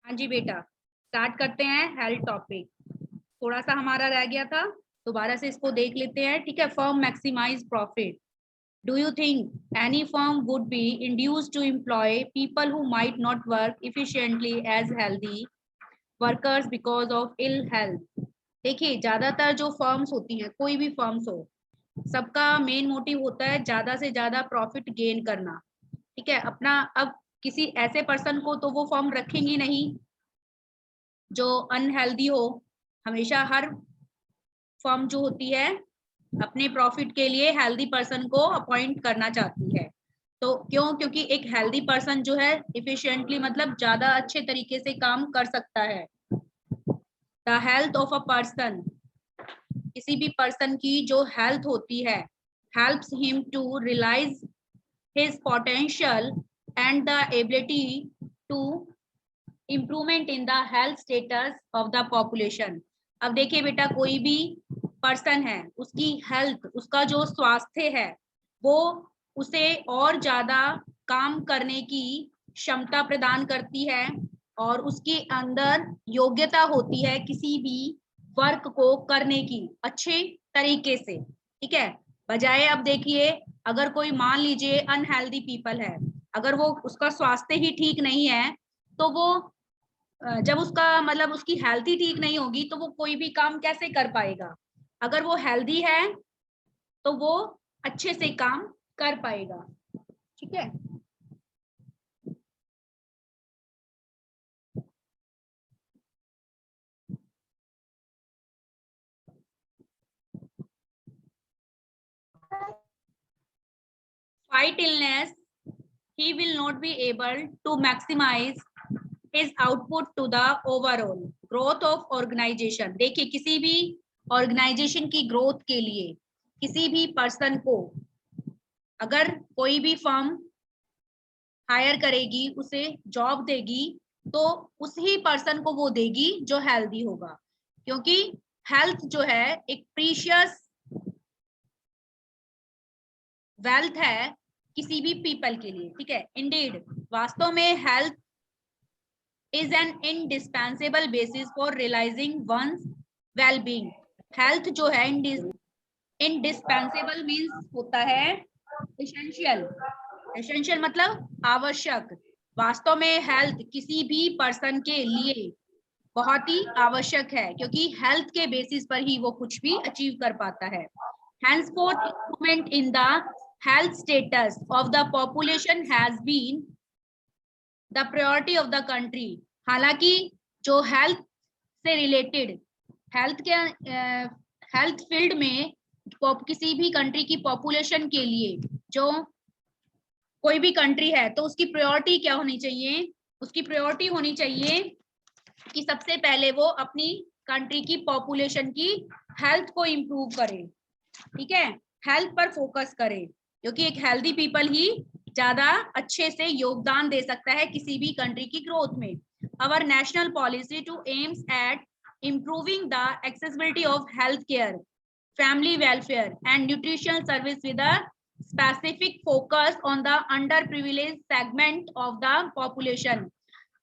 हाँ जी बेटा, स्टार्ट करते हैं हेल्थ टॉपिक। थोड़ा सा हमारा रह गया था, दोबारा से इसको देख लेते हैं। ठीक है, firm maximise profit. Do you think any firm would be induced to employ people who might not work efficiently as healthy workers because of ill health? देखिए, ज्यादातर जो फर्म्स होती हैं, कोई भी फर्म्स हो, सबका मेन मोटिव होता है ज्यादा से ज्यादा प्रॉफिट गेन करना। ठीक है, अपना अब किसी ऐसे पर्सन को तो वो फर्म रखेंगी नहीं जो अनहेल्दी हो। हमेशा हर फर्म जो होती है अपने प्रॉफिट के लिए हेल्दी पर्सन को अपॉइंट करना चाहती है। तो क्यों? क्योंकि एक हेल्दी पर्सन जो है इफिशिएंटली मतलब ज्यादा अच्छे तरीके से काम कर सकता है। The health of a person, किसी भी पर्सन की जो हेल्थ होती है, helps him to realise his potential and the ability to improvement in the health status of the population. अब देखिए बेटा, कोई भी पर्सन है, उसकी हेल्थ, उसका जो स्वास्थ्य है, वो उसे और ज्यादा काम करने की क्षमता प्रदान करती है और उसके अंदर योग्यता होती है किसी भी वर्क को करने की अच्छे तरीके से। ठीक है, बजाय अब देखिए, अगर कोई मान लीजिए अनहेल्दी पीपल है, अगर वो उसका स्वास्थ्य ही ठीक नहीं है, तो वो जब उसका मतलब उसकी हेल्थ ही ठीक नहीं होगी तो वो कोई भी काम कैसे कर पाएगा? अगर वो हेल्दी है तो वो अच्छे से काम कर पाएगा। ठीक है, fight illness, he will not be able to maximize his output to the overall growth of organization। देखिए, किसी भी ऑर्गेनाइजेशन की ग्रोथ के लिए किसी भी पर्सन को अगर कोई भी फर्म हायर करेगी, उसे जॉब देगी, तो उसी पर्सन को वो देगी जो हेल्दी होगा। क्योंकि हेल्थ जो है एक प्रीशियस वेल्थ है किसी भी पीपल के लिए। ठीक है, इंडीड, वास्तव में health is an indispensable basis for realising one's wellbeing. Health जो है इंडिस्पेंसेबल मीन्स होता है एसेंशियल। एसेंशियल मतलब आवश्यक। वास्तव में हेल्थ किसी भी पर्सन के लिए बहुत ही आवश्यक है, क्योंकि हेल्थ के बेसिस पर ही वो कुछ भी अचीव कर पाता है। Henceforth, improvement in the health status of the population has been the priority of the country। हालांकि जो हेल्थ से रिलेटेड, हेल्थ के हेल्थ फील्ड में किसी भी कंट्री की पॉपुलेशन के लिए, जो कोई भी कंट्री है, तो उसकी प्रायोरिटी क्या होनी चाहिए? उसकी प्रायोरिटी होनी चाहिए कि सबसे पहले वो अपनी कंट्री की पॉपुलेशन की हेल्थ को इम्प्रूव करे। ठीक है, हेल्थ पर फोकस करे, क्योंकि एक हेल्दी पीपल ही ज्यादा अच्छे से योगदान दे सकता है किसी भी कंट्री की ग्रोथ में। Our national policy to aims at improving the accessibility of health care, family welfare and nutritional service with a specific focus on the under privilege segment of the population.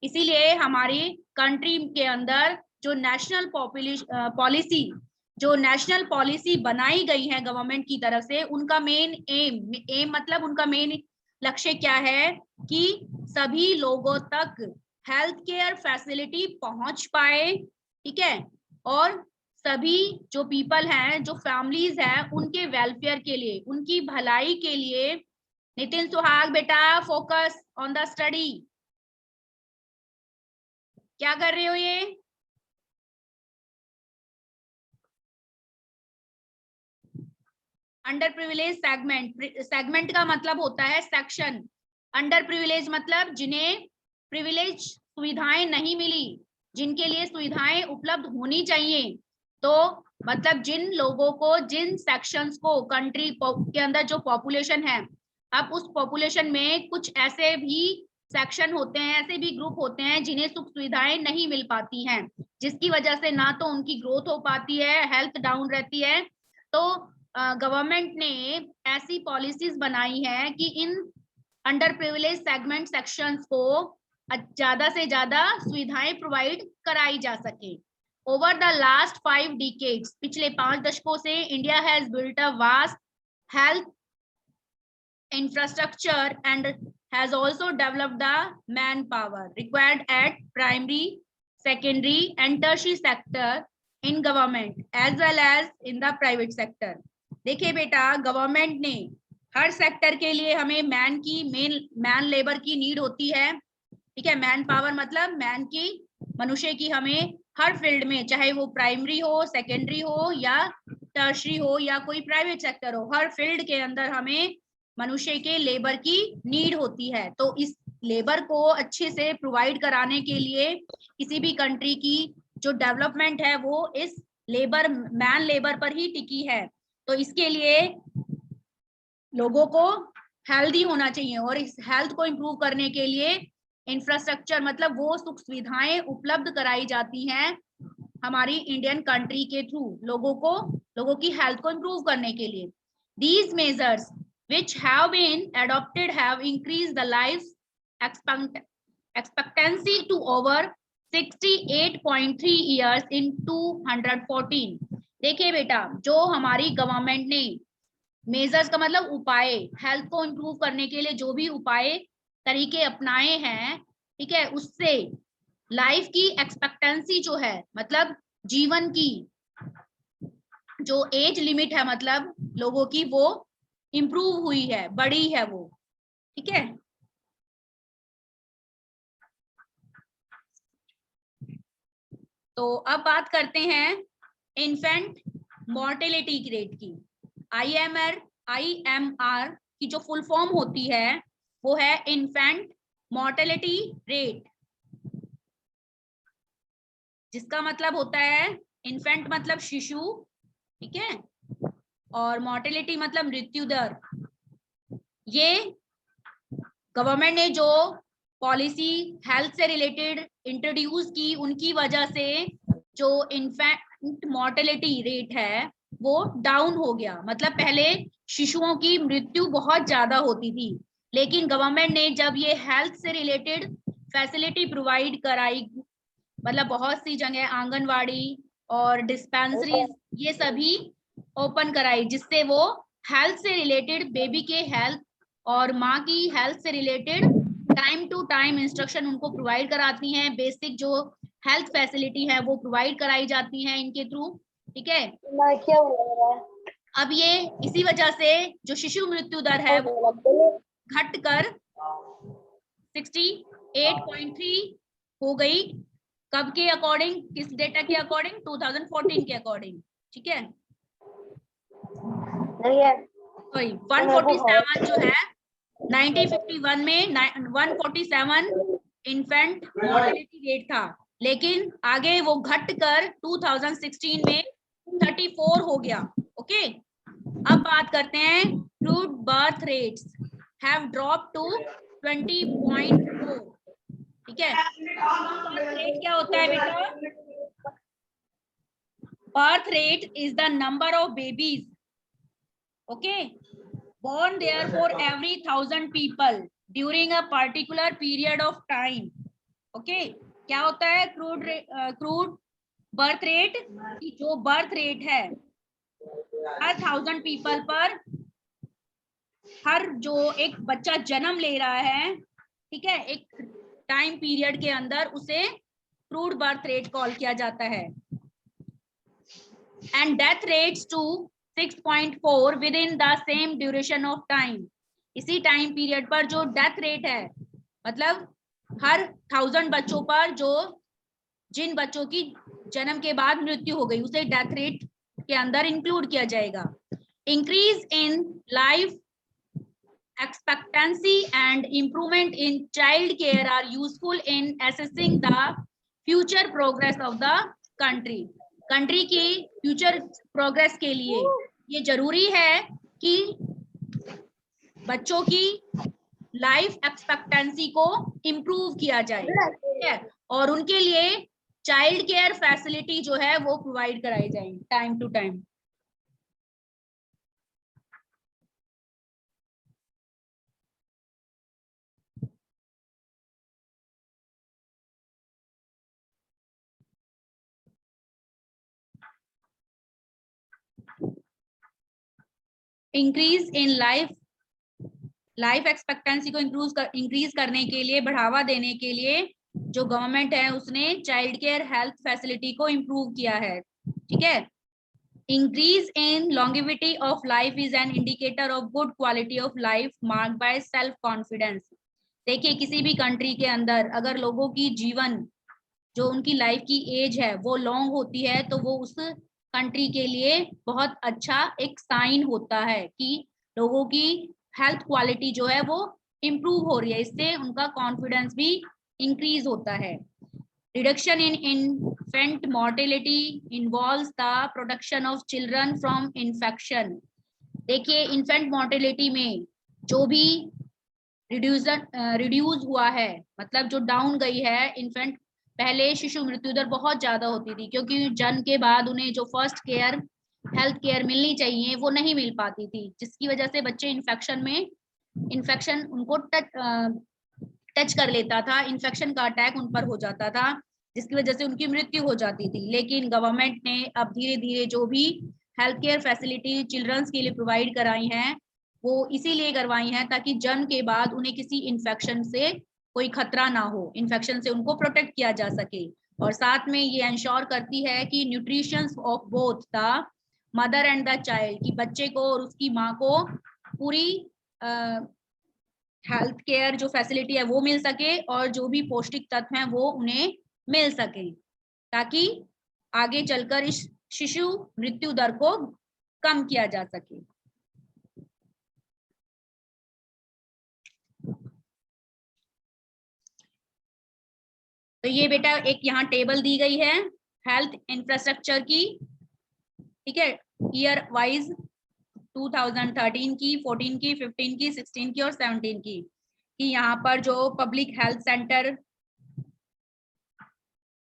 इसीलिए हमारी country के अंदर जो national policy, जो national policy बनाई गई है government की तरफ से, उनका मेन एम मतलब उनका मेन लक्ष्य क्या है कि सभी लोगों तक हेल्थ केयर फैसिलिटी पहुंच पाए। ठीक है, और सभी जो पीपल हैं, जो फैमिलीज हैं, उनके वेलफेयर के लिए, उनकी भलाई के लिए। नितिन सुहाग बेटा, फोकस ऑन द स्टडी। क्या कर रहे हो ये? अंडर प्रिविलेज सेगमेंट, सेगमेंट का मतलब होता है सेक्शन। अंडर प्रिविलेज मतलब जिन्हें प्रिविलेज सुविधाएं नहीं मिली, जिनके लिए सुविधाएं उपलब्ध होनी चाहिए। तो मतलब जिन लोगों को, जिन सेक्शंस को कंट्री के अंदर जो पॉपुलेशन है, अब उस पॉपुलेशन में कुछ ऐसे भी सेक्शन होते हैं, ऐसे भी ग्रुप होते हैं जिन्हें सुख सुविधाएं नहीं मिल पाती हैं, जिसकी वजह से ना तो उनकी ग्रोथ हो पाती है, हेल्थ डाउन रहती है। तो गवर्नमेंट ने ऐसी पॉलिसीज बनाई है कि in under privilege segment sections को ज्यादा से ज्यादा सुविधाएं प्रोवाइड कराई जा सके। ओवर द लास्ट 5 डिकेड्स, पिछले 5 दशकों से India has built a vast health infrastructure and has also developed the manpower required at primary, secondary and tertiary sector in government as well as in the private sector. देखिए बेटा, government ने हर sector के लिए हमें man labour की need होती है, ठीक है। मैन पावर मतलब मैन की, मनुष्य की हमें हर फील्ड में, चाहे वो प्राइमरी हो, सेकेंडरी हो या टर्शरी हो या कोई प्राइवेट सेक्टर हो, हर फील्ड के अंदर हमें मनुष्य के लेबर की नीड होती है। तो इस लेबर को अच्छे से प्रोवाइड कराने के लिए किसी भी कंट्री की जो डेवलपमेंट है वो इस मैन लेबर पर ही टिकी है। तो इसके लिए लोगों को हेल्दी होना चाहिए और इस हेल्थ को इम्प्रूव करने के लिए इंफ्रास्ट्रक्चर मतलब वो सुख सुविधाएं उपलब्ध कराई जाती हैं हमारी इंडियन कंट्री के थ्रू लोगों की हेल्थ को इम्प्रूव करने के लिए। These measures which have been adopted have increased the life expectancy to over 68.3 years in 214। देखिए बेटा, जो हमारी गवर्नमेंट ने मेजर्स का मतलब उपाय, हेल्थ को इम्प्रूव करने के लिए जो भी उपाय तरीके अपनाए हैं, ठीक है, उससे लाइफ की एक्सपेक्टेंसी जो है मतलब जीवन की जो एज लिमिट है मतलब लोगों की, वो इम्प्रूव हुई है, बढ़ी है वो, ठीक है। तो अब बात करते हैं इन्फेंट मॉर्टेलिटी रेट की। IMR की जो फुल फॉर्म होती है वो है इन्फेंट मॉर्टेलिटी रेट, जिसका मतलब होता है इन्फेंट मतलब शिशु, ठीक है, और मॉर्टेलिटी मतलब मृत्यु दर। ये गवर्नमेंट ने जो पॉलिसी हेल्थ से रिलेटेड इंट्रोड्यूस की, उनकी वजह से जो इन्फेंट मॉर्टेलिटी रेट है वो डाउन हो गया। मतलब पहले शिशुओं की मृत्यु बहुत ज्यादा होती थी, लेकिन गवर्नमेंट ने जब ये हेल्थ से रिलेटेड फैसिलिटी प्रोवाइड कराई, मतलब बहुत सी जगह आंगनवाड़ी और डिस्पेंसरीज ये सभी ओपन कराई, जिससे वो हेल्थ से रिलेटेड बेबी के हेल्थ और माँ की हेल्थ से related time to time instruction उनको प्रोवाइड कराती हैं। बेसिक जो हेल्थ फैसिलिटी है वो प्रोवाइड कराई जाती हैं इनके थ्रू, ठीक है। अब ये इसी वजह से जो शिशु मृत्यु दर है वो घटकर 68.3 हो गई। कब के अकॉर्डिंग, किस डेटा के अकॉर्डिंग? 2014 के अकॉर्डिंग, ठीक है। 147 जो है 1951 में 147 इन्फेंट मॉर्टेलिटी रेट था, लेकिन आगे वो घटकर 2016 में 34 हो गया। ओके, अब बात करते हैं crude birth rates have drop to 20.4, ठीक है। बर्थ रेट क्या होता है बेटा? Birth rate is the number of babies, okay, born there for every 1000 people during a particular period of time, okay. क्या होता है क्रूड बर्थ रेट? जो बर्थ रेट है हर 1000 पीपल पर, हर जो एक बच्चा जन्म ले रहा है, ठीक है, एक टाइम पीरियड के अंदर, उसे क्रूड बर्थ रेट कॉल किया जाता है। And death rates to 6.4 within the same duration of time. इसी टाइम पीरियड पर जो डेथ रेट है मतलब हर 1000 बच्चों पर जो जिन बच्चों की जन्म के बाद मृत्यु हो गई उसे डेथ रेट के अंदर इंक्लूड किया जाएगा। Increase in life expectancy and improvement in child care are useful in assessing the future progress of the country। Country की फ्यूचर प्रोग्रेस के लिए ये जरूरी है कि बच्चों की लाइफ एक्सपेक्टेंसी को इम्प्रूव किया जाए, ठीक है, और उनके लिए चाइल्ड केयर फैसिलिटी जो है वो प्रोवाइड कराई जाए time to time. Increase in life expectancy को इंक्रीज करने के लिए, बढ़ावा देने के लिए जो गवर्नमेंट है उसने चाइल्ड केयर हेल्थ फैसिलिटी को इम्प्रूव किया है, ठीक है। Increase in longevity of life is an indicator of good quality of life marked by self confidence. देखिए किसी भी कंट्री के अंदर अगर लोगों की जीवन जो उनकी लाइफ की एज है वो लॉन्ग होती है तो वो उस कंट्री के लिए बहुत अच्छा एक साइन होता है कि लोगों की हेल्थ क्वालिटी जो है वो इम्प्रूव हो रही है, इससे उनका कॉन्फिडेंस भी इंक्रीज होता है। Reduction in infant mortality involves the protection of children from infection। देखिए इन्फेंट मोर्टेलिटी में जो भी रिड्यूस हुआ है, मतलब जो डाउन गई है इन्फेंट, पहले शिशु मृत्यु दर बहुत ज्यादा होती थी क्योंकि जन्म के बाद उन्हें जो फर्स्ट केयर हेल्थ केयर मिलनी चाहिए वो नहीं मिल पाती थी, जिसकी वजह से बच्चे इन्फेक्शन उनको टच कर लेता था, इन्फेक्शन का अटैक उन पर हो जाता था जिसकी वजह से उनकी मृत्यु हो जाती थी। लेकिन गवर्नमेंट ने अब धीरे धीरे जो भी हेल्थ केयर फैसिलिटी चिल्ड्रंस के लिए प्रोवाइड कराई हैं वो इसीलिए करवाई हैं ताकि जन्म के बाद उन्हें किसी इन्फेक्शन से कोई खतरा ना हो, इन्फेक्शन से उनको प्रोटेक्ट किया जा सके। और साथ में ये इंश्योर करती है कि nutrition of both the mother and the child, कि बच्चे को और उसकी माँ को पूरी हेल्थ केयर जो फैसिलिटी है वो मिल सके और जो भी पौष्टिक तत्व हैं वो उन्हें मिल सके, ताकि आगे चलकर इस शिशु मृत्यु दर को कम किया जा सके। तो ये बेटा एक यहाँ टेबल दी गई है हेल्थ इंफ्रास्ट्रक्चर की, ठीक है, ईयर वाइज 2013 की, 14 की, 15 की, 16 की और 17 की, कि यहाँ पर जो पब्लिक हेल्थ सेंटर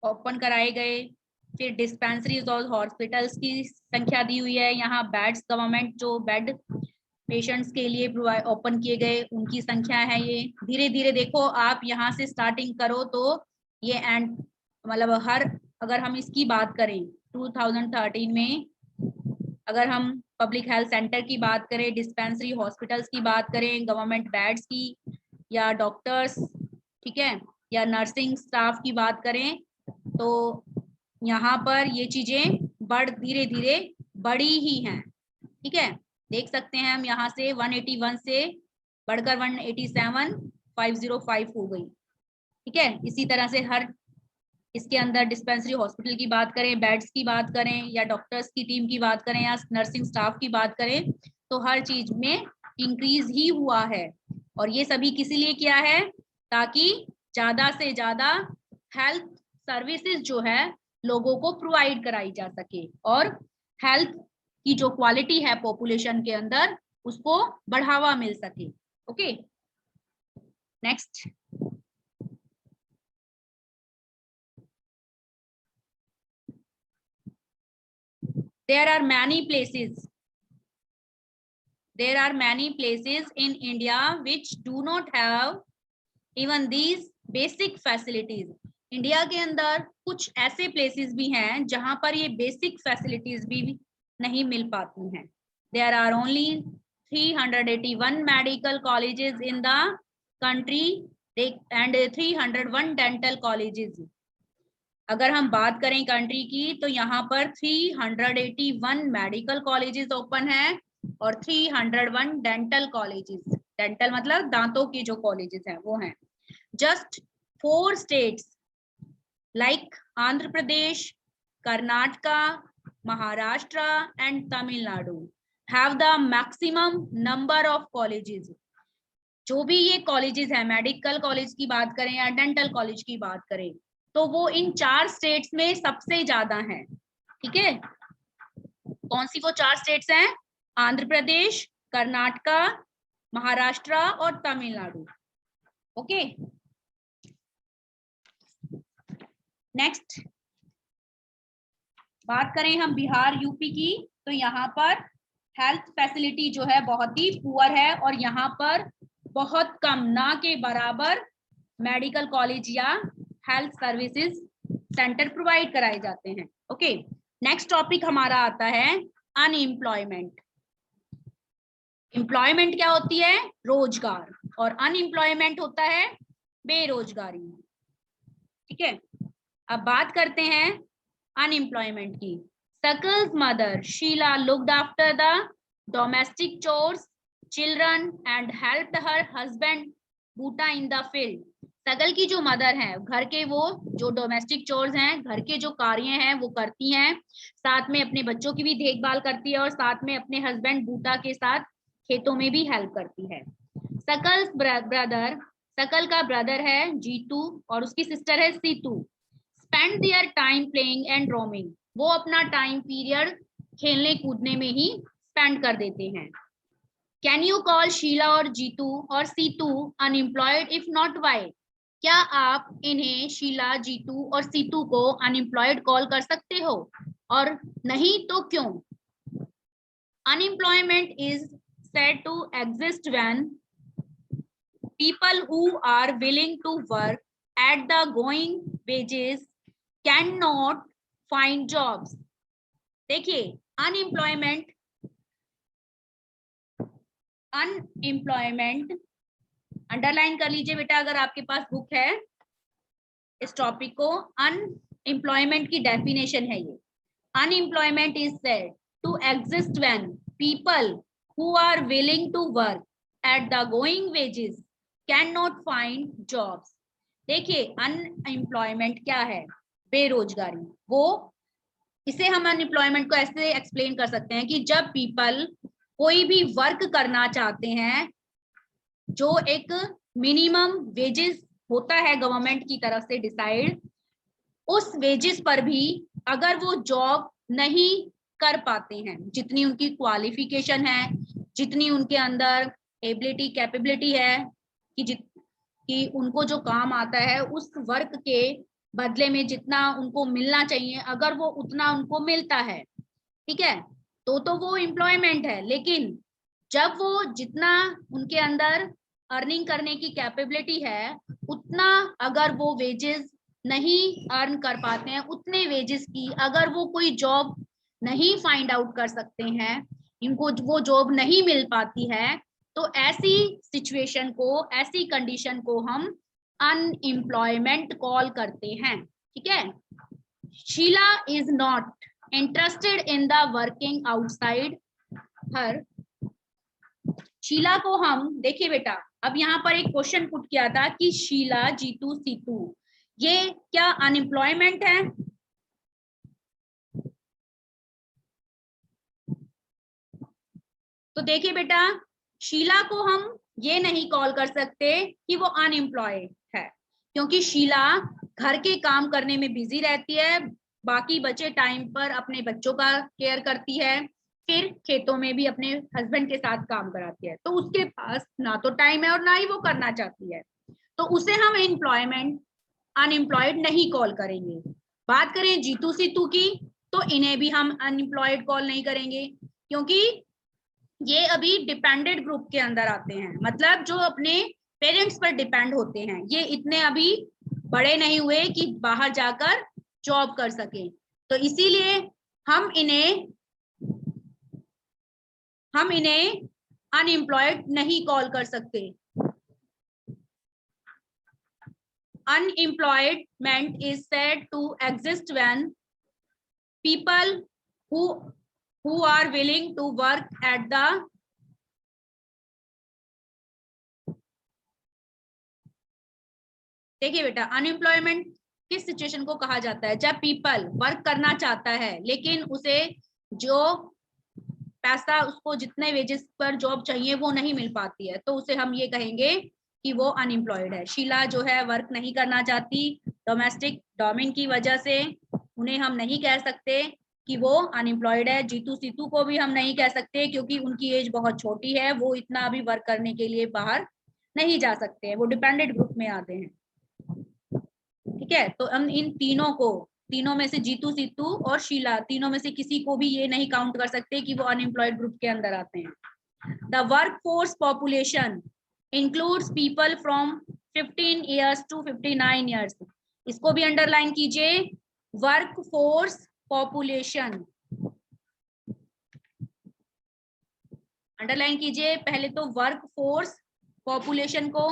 ओपन कराए गए, फिर डिस्पेंसरीज और हॉस्पिटल्स की संख्या दी हुई है, यहाँ बेड्स गवर्नमेंट जो बेड पेशेंट्स के लिए ओपन किए गए उनकी संख्या है। ये धीरे धीरे देखो आप यहाँ से स्टार्टिंग करो तो ये एंड मतलब अगर हम इसकी बात करें 2013 में, अगर हम पब्लिक हेल्थ सेंटर की बात करें, डिस्पेंसरी हॉस्पिटल्स की बात करें, गवर्नमेंट बेड्स की या डॉक्टर्स, ठीक है, या नर्सिंग स्टाफ की बात करें, तो यहाँ पर ये चीजें धीरे धीरे बढ़ी ही हैं, ठीक है। देख सकते हैं हम यहाँ से 181 से बढ़कर 187 505 हो गई, ठीक है। इसी तरह से हर इसके अंदर डिस्पेंसरी हॉस्पिटल की बात करें, बेड्स की बात करें या डॉक्टर्स की टीम की बात करें या नर्सिंग स्टाफ की बात करें, तो हर चीज में इंक्रीज ही हुआ है। और ये सभी किसी लिए किया है, ताकि ज्यादा से ज्यादा हेल्थ सर्विसेज जो है लोगों को प्रोवाइड कराई जा सके और हेल्थ की जो क्वालिटी है पॉपुलेशन के अंदर उसको बढ़ावा मिल सके। Okay, next. There are many places in India which do not have even these basic facilities। India के अंदर कुछ ऐसे प्लेसेस भी हैं जहां पर ये बेसिक फैसिलिटीज भी नहीं मिल पाती हैं। There are only 381 medical colleges in the country and 301 dental colleges। अगर हम बात करें कंट्री की तो यहाँ पर 381 मेडिकल कॉलेजेस ओपन है और 301 डेंटल कॉलेजेस, डेंटल मतलब दांतों की जो कॉलेजेस हैं वो हैं। Just 4 states like Andhra Pradesh, Karnataka, Maharashtra and Tamil Nadu have the maximum number of colleges. जो भी ये कॉलेजेस हैं, मेडिकल कॉलेज की बात करें या डेंटल कॉलेज की बात करें, तो वो इन 4 स्टेट्स में सबसे ज्यादा है, ठीक है। कौन सी वो 4 स्टेट्स हैं? आंध्र प्रदेश, कर्नाटका, महाराष्ट्र और तमिलनाडु। ओके, नेक्स्ट बात करें हम बिहार यूपी की, तो यहाँ पर हेल्थ फैसिलिटी जो है बहुत ही पुअर है और यहाँ पर बहुत कम, ना के बराबर मेडिकल कॉलेज या हेल्थ सर्विसेज सेंटर प्रोवाइड कराए जाते हैं। ओके, नेक्स्ट टॉपिक हमारा आता है अनएम्प्लॉयमेंट। एम्प्लॉयमेंट क्या होती है? रोजगार, और अनएम्प्लॉयमेंट होता है बेरोजगारी। ठीक है, अब बात करते हैं अनएम्प्लॉयमेंट की। Sakal's mother Sheela looked after the domestic chores children and helped her husband Buta in the field. Sakal की जो मदर है, घर के वो जो डोमेस्टिक चोर्स हैं, घर के जो कार्य हैं वो करती हैं, साथ में अपने बच्चों की भी देखभाल करती है और साथ में अपने हस्बैंड बूटा के साथ खेतों में भी हेल्प करती है। सकल्स ब्रदर, सकल का ब्रदर है जीतू और उसकी सिस्टर है Situ. Spend their time playing and roaming, वो अपना टाइम पीरियड खेलने कूदने में ही स्पेंड कर देते हैं। कैन यू कॉल शीला और जीतू और Situ unemployed? If not why, क्या आप इन्हें शीला, जीतू और सीतू को अनएम्प्लॉयड कॉल कर सकते हो, और नहीं तो क्यों? Unemployment is said to exist when people who are willing to work at the going wages cannot find jobs. देखिए, अनएम्प्लॉयमेंट अंडरलाइन कर लीजिए बेटा अगर आपके पास बुक है इस टॉपिक को। अनएम्प्लॉयमेंट की डेफिनेशन है ये। Unemployment is said to exist when people who are willing to work at the going wages cannot find jobs. देखिए, अनएम्प्लॉयमेंट क्या है? बेरोजगारी। वो, इसे हम अनएम्प्लॉयमेंट को ऐसे एक्सप्लेन कर सकते हैं कि जब पीपल कोई भी वर्क करना चाहते हैं, जो एक मिनिमम वेजेस होता है गवर्नमेंट की तरफ से डिसाइड, उस वेजेस पर भी अगर वो जॉब नहीं कर पाते हैं, जितनी उनकी क्वालिफिकेशन है, जितनी उनके अंदर एबिलिटी कैपेबिलिटी है कि उनको जो काम आता है उस वर्क के बदले में जितना उनको मिलना चाहिए, अगर वो उतना उनको मिलता है, ठीक है, तो वो एम्प्लॉयमेंट है। लेकिन जब वो जितना उनके अंदर अर्निंग करने की कैपेबिलिटी है, उतना अगर वो वेजेस नहीं अर्न कर पाते हैं, उतने वेजेस की अगर वो कोई जॉब नहीं फाइंड आउट कर सकते हैं, इनको वो जॉब नहीं मिल पाती है, तो ऐसी सिचुएशन को, ऐसी कंडीशन को हम अनएम्प्लॉयमेंट कॉल करते हैं। ठीक है, Sheela is not interested in the working outside her. Sheela को हम, देखिए बेटा, अब यहाँ पर एक क्वेश्चन पुट किया था कि शीला, जीतू, सीतू, ये क्या अनएम्प्लॉयमेंट है? तो देखिए बेटा, शीला को हम ये नहीं कॉल कर सकते कि वो अनएम्प्लॉयड है, क्योंकि शीला घर के काम करने में बिजी रहती है, बाकी बचे टाइम पर अपने बच्चों का केयर करती है, फिर खेतों में भी अपने हस्बैंड के साथ काम कराती है, तो उसके पास ना तो टाइम है और ना ही वो करना चाहती है, तो उसे हम अनएम्प्लॉयड नहीं कॉल करेंगे। बात करें जीतू सीतू की, तो इन्हें भी हम अनएम्प्लॉयड कॉल नहीं करेंगे, क्योंकि ये अभी डिपेंडेंट ग्रुप के अंदर आते हैं, मतलब जो अपने पेरेंट्स पर डिपेंड होते हैं, ये इतने अभी बड़े नहीं हुए कि बाहर जाकर जॉब कर सके, तो इसीलिए हम इन्हें अनएम्प्लॉयड नहीं कॉल कर सकते। Unemployment is said to exist when people who are willing to work at the देखिए बेटा, अनएम्प्लॉयमेंट किस सिचुएशन को कहा जाता है? जब पीपल वर्क करना चाहता है लेकिन उसे जो पैसा, उसको जितने वेजेस पर जॉब चाहिए वो नहीं मिल पाती है, तो उसे हम ये कहेंगे कि वो अनएम्प्लॉयड है। शीला जो है वर्क नहीं करना चाहती, डोमेस्टिक डोमिन की वजह से उन्हें हम नहीं कह सकते कि वो अनएम्प्लॉयड है। जीतू सीतू को भी हम नहीं कह सकते, क्योंकि उनकी एज बहुत छोटी है, वो इतना अभी वर्क करने के लिए बाहर नहीं जा सकते हैं, वो डिपेंडेंट ग्रुप में आते हैं। ठीक है, तो हम इन तीनों में से जीतू, सीतू और शीला, तीनों में से किसी को भी ये नहीं काउंट कर सकते कि वो अनएम्प्लॉयड ग्रुप के अंदर आते हैं। The workforce population includes people from 15 years to 59 years. इसको भी अंडरलाइन कीजिए, वर्कफोर्स पॉपुलेशन अंडरलाइन कीजिए पहले तो वर्क फोर्स पॉपुलेशन को,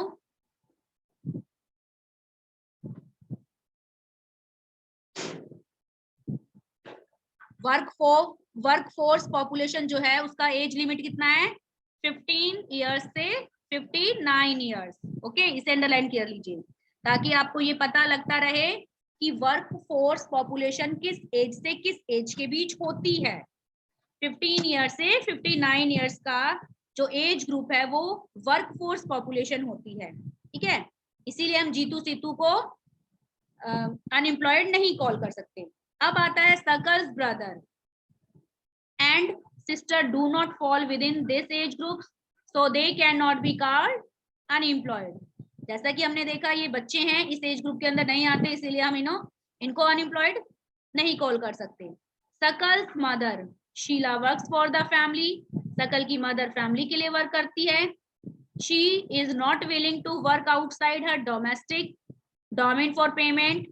वर्क फोर्स पॉपुलेशन जो है उसका एज लिमिट कितना है 15 इयर्स से 59 इयर्स। ओके, इसे अंडरलाइन कर लीजिए ताकि आपको ये पता लगता रहे कि वर्क फोर्स पॉपुलेशन किस एज से किस एज के बीच होती है। 15 ईयर्स से 59 ईयर्स का जो एज ग्रुप है वो वर्क फोर्स पॉपुलेशन होती है। ठीक है, इसीलिए हम जीतू सीतू को अनएम्प्लॉयड नहीं कॉल कर सकते। अब आता है Sakal's brother and sister do not fall within this age group, so they can not be called unemployed. जैसा कि हमने देखा ये बच्चे हैं, इस एज ग्रुप के अंदर नहीं आते, इसीलिए हम इनको अनएम्प्लॉयड नहीं कॉल कर सकते। Sakal's mother, Sheela works for the family, Sakal की मदर फैमिली के लिए वर्क करती है। She is not willing to work outside her domestic domain for payment,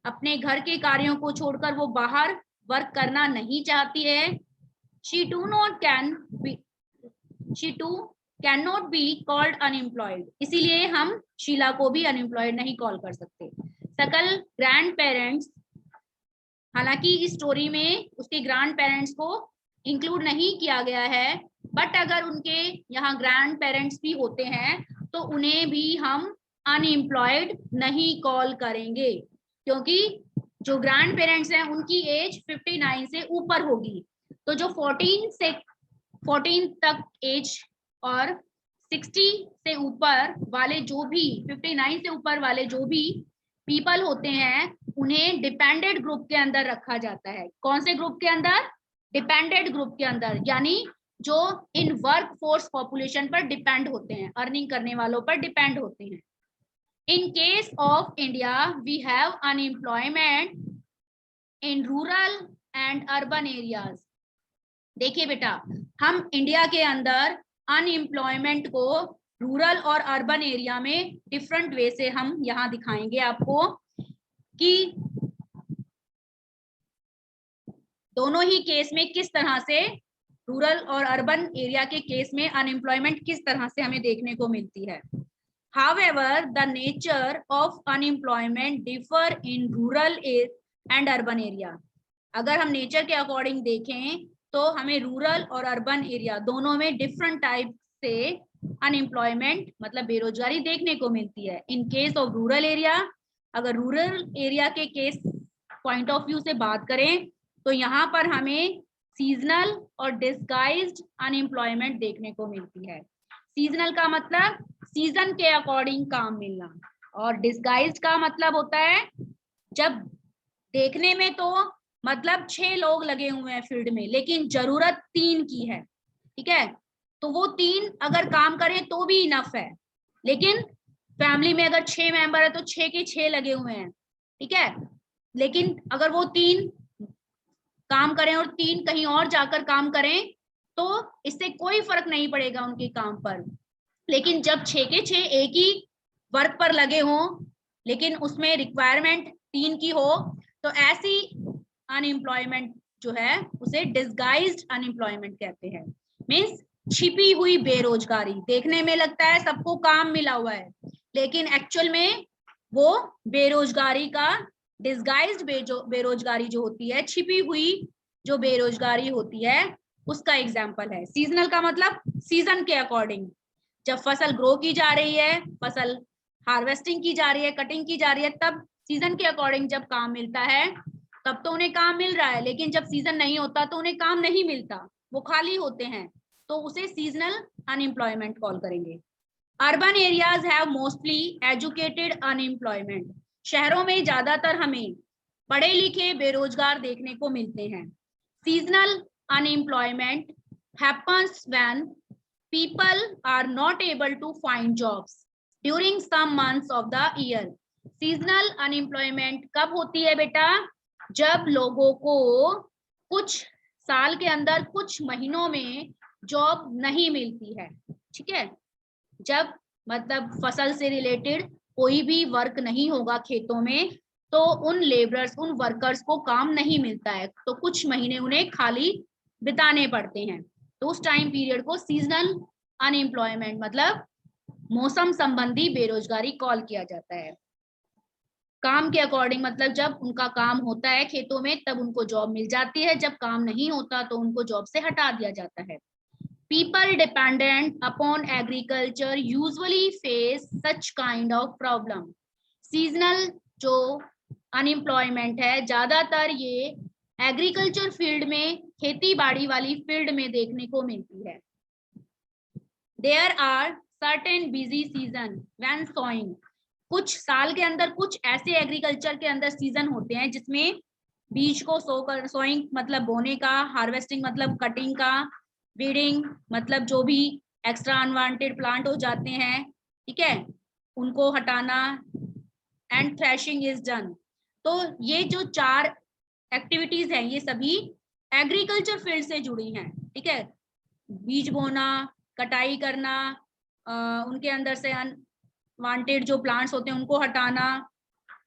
अपने घर के कार्यों को छोड़कर वो बाहर वर्क करना नहीं चाहती है। She too can not be called unemployed, इसीलिए हम शीला को भी अनएम्प्लॉयड नहीं कॉल कर सकते। सकल ग्रैंड पेरेंट्स, हालांकि इस स्टोरी में उसके ग्रैंड पेरेंट्स को इंक्लूड नहीं किया गया है, बट अगर उनके यहाँ ग्रैंड पेरेंट्स भी होते हैं तो उन्हें भी हम अनएम्प्लॉयड नहीं कॉल करेंगे, क्योंकि जो ग्रैंड पेरेंट्स हैं उनकी एज 59 से ऊपर होगी। तो जो 14 तक एज और 60 से ऊपर वाले जो भी 59 से ऊपर वाले जो भी पीपल होते हैं उन्हें डिपेंडेंट ग्रुप के अंदर रखा जाता है। कौन से ग्रुप के अंदर? डिपेंडेंट ग्रुप के अंदर, यानी जो इन वर्क फोर्स पॉपुलेशन पर डिपेंड होते हैं, अर्निंग करने वालों पर डिपेंड होते हैं। In case of India we have unemployment in rural and urban areas. देखिए बेटा, हम इंडिया के अंदर अनएम्प्लॉयमेंट को रूरल और अर्बन एरिया में डिफरेंट वे से हम यहाँ दिखाएंगे आपको कि दोनों ही केस में किस तरह से रूरल और अर्बन एरिया के केस में अनएम्प्लॉयमेंट किस तरह से हमें देखने को मिलती है। However, the nature of unemployment differ in rural and urban area. अगर हम नेचर के अकॉर्डिंग देखें तो हमें रूरल और अर्बन एरिया दोनों में डिफरेंट टाइप से अनएम्प्लॉयमेंट मतलब बेरोजगारी देखने को मिलती है। इन केस ऑफ रूरल एरिया, अगर रूरल एरिया के केस पॉइंट ऑफ व्यू से बात करें तो यहाँ पर हमें सीजनल और डिस्गाइज्ड अनएम्प्लॉयमेंट देखने को मिलती है। सीजनल का मतलब सीजन के अकॉर्डिंग काम मिलना, और डिस्गाइज्ड का मतलब होता है जब देखने में तो मतलब 6 लोग लगे हुए हैं फील्ड में लेकिन जरूरत 3 की है। ठीक है, तो वो 3 अगर काम करें तो भी इनफ है, लेकिन फैमिली में अगर 6 मेंबर है तो 6 के 6 लगे हुए हैं। ठीक है, लेकिन अगर वो 3 काम करें और 3 कहीं और जाकर काम करें तो इससे कोई फर्क नहीं पड़ेगा उनके काम पर। लेकिन जब 6 के 6 एक ही वर्क पर लगे हों लेकिन उसमें रिक्वायरमेंट 3 की हो तो ऐसी अनएम्प्लॉयमेंट जो है उसे डिस्गाइज्ड अनएम्प्लॉयमेंट कहते हैं। मींस छिपी हुई बेरोजगारी, देखने में लगता है सबको काम मिला हुआ है लेकिन एक्चुअल में वो बेरोजगारी का डिस्गाइज्ड बेरोजगारी जो होती है, छिपी हुई जो बेरोजगारी होती है उसका एग्जाम्पल है। सीजनल का मतलब सीजन के अकॉर्डिंग, जब फसल ग्रो की जा रही है, फसल हार्वेस्टिंग की जा रही है, कटिंग की जा रही है, तब सीजन के अकॉर्डिंग जब काम मिलता है तब तो उन्हें काम मिल रहा है, लेकिन जब सीजन नहीं होता तो उन्हें काम नहीं मिलता, वो खाली होते हैं, तो उसे सीजनल अनएम्प्लॉयमेंट कॉल करेंगे। Urban areas have mostly educated unemployment, शहरों में ज्यादातर हमें पढ़े लिखे बेरोजगार देखने को मिलते हैं। Seasonal unemployment happens when people are not able to find jobs during some months of the year. Seasonal unemployment कब होती है बेटा? जब लोगों को कुछ साल के अंदर कुछ महीनों में जॉब नहीं मिलती है। ठीक है, जब मतलब फसल से रिलेटेड कोई भी वर्क नहीं होगा खेतों में तो उन लेबरर्स, उन वर्कर्स को काम नहीं मिलता है, तो कुछ महीने उन्हें खाली बिताने पड़ते हैं। तो उस टाइम पीरियड को सीजनल अनएम्प्लॉयमेंट मतलब मौसम संबंधी बेरोजगारी कॉल किया जाता है। काम के अकॉर्डिंग मतलब जब उनका काम होता है खेतों में तब उनको जॉब मिल जाती है, जब काम नहीं होता तो उनको जॉब से हटा दिया जाता है। People dependent upon agriculture usually face such kind of problem. Seasonal जो अनएम्प्लॉयमेंट है ज्यादातर ये एग्रीकल्चर फील्ड में, खेती बाड़ी वाली फील्ड में देखने को मिलती है। There are certain busy season when sowing. कुछ साल के अंदर कुछ ऐसे एग्रीकल्चर के अंदर सीजन होते हैं जिसमें बीज को सोइंग मतलब बोने का, हार्वेस्टिंग मतलब कटिंग का, वीडिंग मतलब जो भी एक्स्ट्रा अनवांटेड प्लांट हो जाते हैं, ठीक है, उनको हटाना, एंड थ्रेशिंग इज डन। तो ये जो 4 एक्टिविटीज हैं ये सभी एग्रीकल्चर फील्ड से जुड़ी हैं, ठीक है। बीज बोना, कटाई करना, उनके अंदर से अनवांटेड जो प्लांट्स होते हैं उनको हटाना,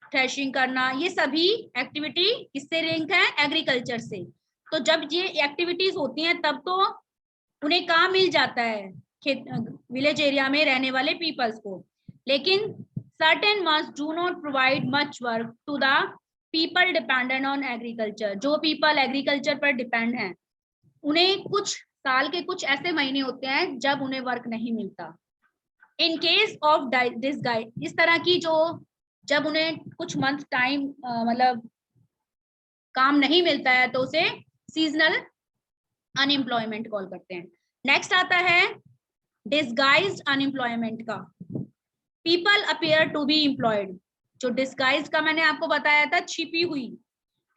थ्रेशिंग करना, ये सभी एक्टिविटी किससे लिंक है? एग्रीकल्चर से। तो जब ये एक्टिविटीज होती हैं तब तो उन्हें काम मिल जाता है खेत विलेज एरिया में रहने वाले पीपल्स को, लेकिन certain must do not provide much work to the people dependent on agriculture। जो पीपल एग्रीकल्चर पर डिपेंड हैं उन्हें कुछ साल के कुछ ऐसे महीने होते हैं जब उन्हें वर्क नहीं मिलता। इन केस ऑफ दिस गाइड, इस तरह की जो जब उन्हें कुछ मंथ टाइम मतलब काम नहीं मिलता है तो उसे सीजनल अनएम्प्लॉयमेंट कॉल करते हैं। नेक्स्ट आता है डिसगाइज्ड अनएम्प्लॉयमेंट का। People appear to be employed. जो डिसगाइज का मैंने आपको बताया था, छिपी हुई,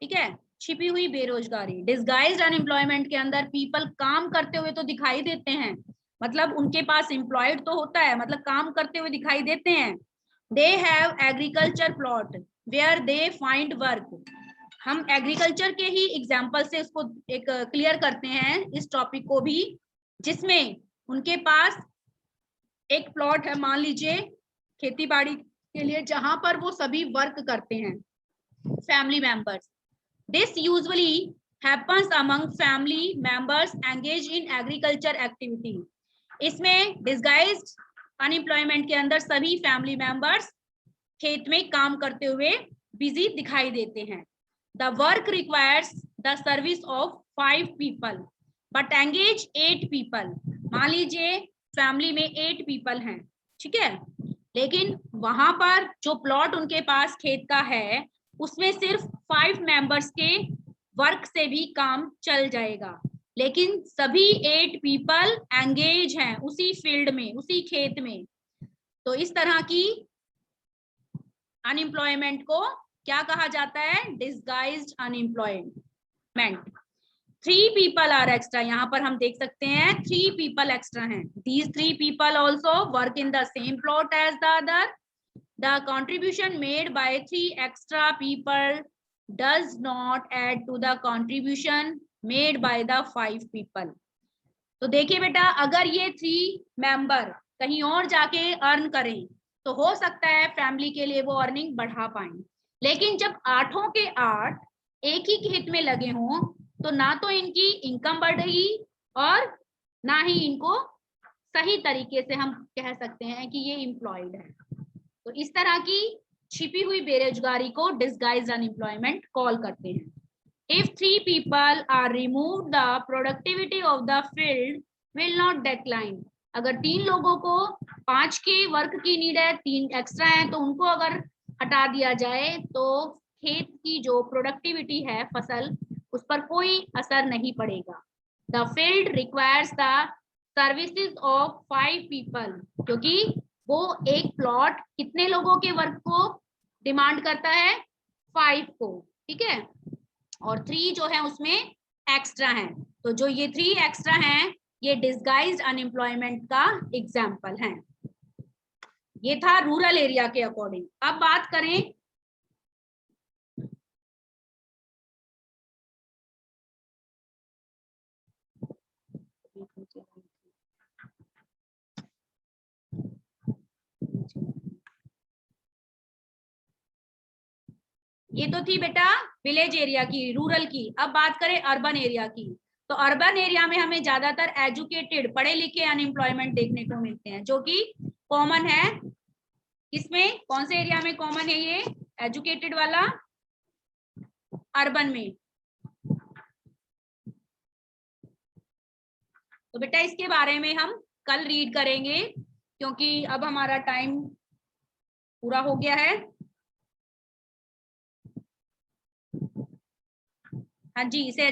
ठीक है, छिपी हुई बेरोजगारी। डिसगाइज्ड अनएम्प्लॉयमेंट के अंदर पीपल काम करते हुए तो दिखाई देते हैं, मतलब उनके पास एम्प्लॉयड तो होता है, मतलब काम करते हुए दिखाई देते हैं। They have agriculture plot where they find work. हम एग्रीकल्चर के ही एग्जाम्पल से उसको एक क्लियर करते हैं इस टॉपिक को भी, जिसमें उनके पास एक प्लॉट है, मान लीजिए खेती बाड़ी के लिए, जहां पर वो सभी वर्क करते हैं, family members. This usually happens among family members engage in agriculture activity. इसमें डिसगाइज्ड अनएम्प्लॉयमेंट के अंदर सभी फैमिली मेंबर्स खेत में काम करते हुए बिजी दिखाई देते हैं। The work requires the service of 5 people but engage 8 people. मान लीजिए फैमिली में 8 पीपल हैं, ठीक है, लेकिन वहां पर जो प्लॉट उनके पास खेत का है उसमें सिर्फ 5 मेंबर्स के वर्क से भी काम चल जाएगा, लेकिन सभी 8 पीपल एंगेज हैं उसी फील्ड में, उसी खेत में। तो इस तरह की अनएम्प्लॉयमेंट को क्या कहा जाता है? Disguised unemployment. 3 people are extra, यहाँ पर हम देख सकते हैं 3 पीपल एक्स्ट्रा हैं। These 3 people also work in the same plot as the other. The contribution made by 3 extra people does not add to the contribution made by the 5 people. तो देखिए बेटा, अगर ये 3 मेंबर कहीं और जाके अर्न करें तो हो सकता है फैमिली के लिए वो अर्निंग बढ़ा पाए, लेकिन जब 8 के 8 एक ही खेत में लगे हों तो ना तो इनकी इनकम बढ़ेगी और ना ही इनको सही तरीके से हम कह सकते हैं कि ये एम्प्लॉयड है। तो इस तरह की छिपी हुई बेरोजगारी को डिसगाइज्ड अनएम्प्लॉयमेंट कॉल करते हैं। If 3 people are removed, the productivity of the field will not decline. अगर 3 लोगों को 5 के वर्क की नीड है, 3 एक्स्ट्रा है, तो उनको अगर हटा दिया जाए तो खेत की जो प्रोडक्टिविटी है फसल, उस पर कोई असर नहीं पड़ेगा। The field requires the services of 5 people, क्योंकि वो एक प्लॉट कितने लोगों के वर्क को डिमांड करता है? 5 को, ठीक है, और 3 जो है उसमें एक्स्ट्रा है। तो जो ये 3 एक्स्ट्रा हैं ये डिसगाइज्ड अनएम्प्लॉयमेंट का एग्जाम्पल है। ये था रूरल एरिया के अकॉर्डिंग। अब बात करें ये तो थी बेटा विलेज एरिया की, रूरल की। अब बात करें अर्बन एरिया की। तो अर्बन एरिया में हमें ज्यादातर एजुकेटेड, पढ़े लिखे अनएम्प्लॉयमेंट देखने को मिलते हैं, जो कि कॉमन है। इसमें कौन से एरिया में कॉमन है ये एजुकेटेड वाला? अर्बन में। तो बेटा इसके बारे में हम कल रीड करेंगे, क्योंकि अब हमारा टाइम पूरा हो गया है। हाँ जी, इसे